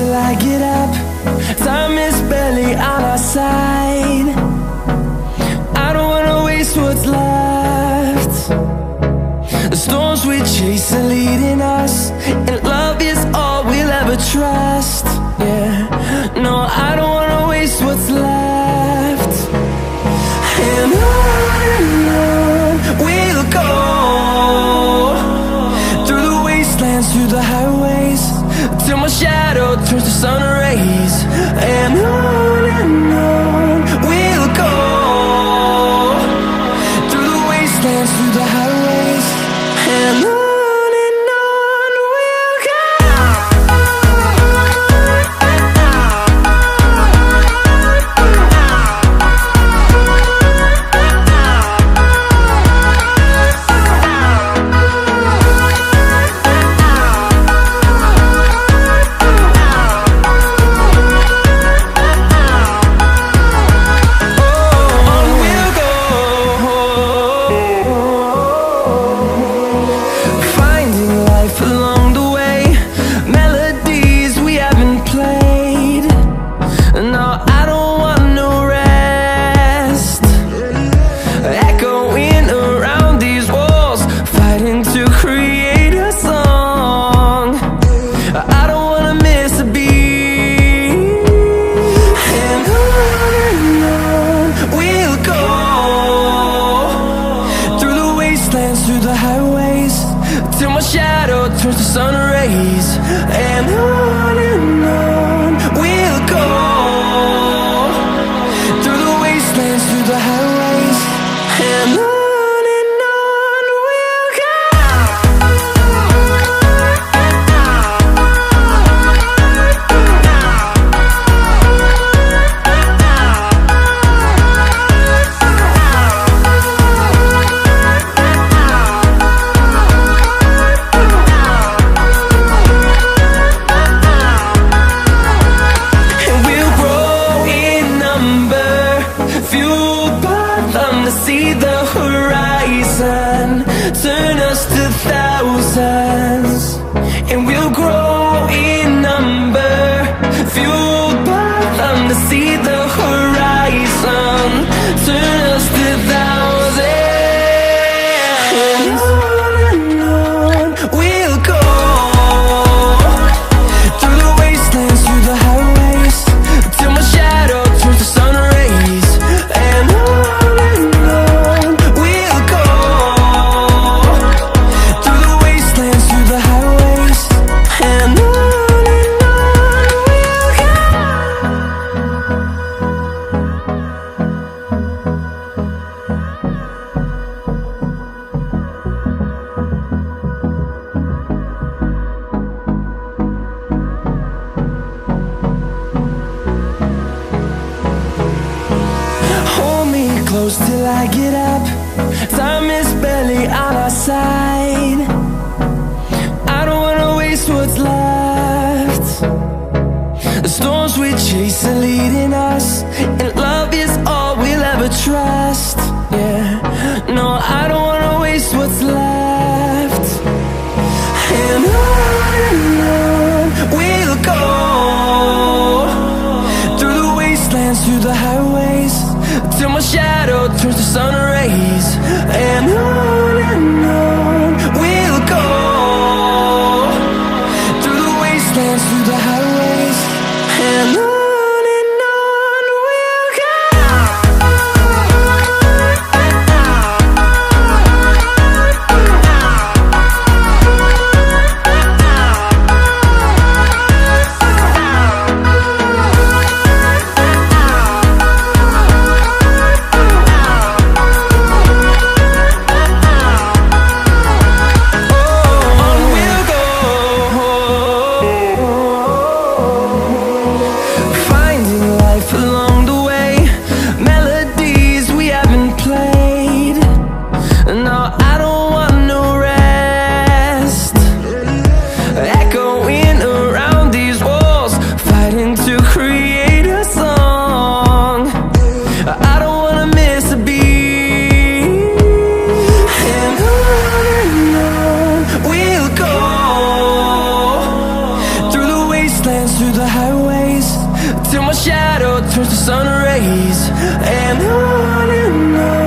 till I get up. Time is barely on our side. I don't wanna waste what's left. The storms we chase are leading us, and love is all we'll ever trust. Yeah, no, I don't wanna waste what's left. And on we'll go, through the wastelands, through the highways, till my shadow turns to sun rays. And on we'll go, through the wastelands, through the highways, and on we'll go. Through the highways, till my shadow turns to sun rays. And on we'll go, through the wastelands, through the highways, and on we'll go. See the horizon turn us to thousands, and we'll grow in number, fueled by them. To see the horizon turn us to thousands, and on we'll go, through the wastelands, through the highways, till my shadow turns to sun rays. And close till I get up. Time is barely on our side. I don't wanna waste what's left. The storms we chase are leading us, and love is all we'll ever trust. Yeah, no, I don't wanna waste what's left. And on we'll go, through the wastelands, through the highways, till my shadow turns to sun rays. And on we'll go, through the wastelands, through the highways, and on we'll go. through the highways till my shadow turns to sun rays. And on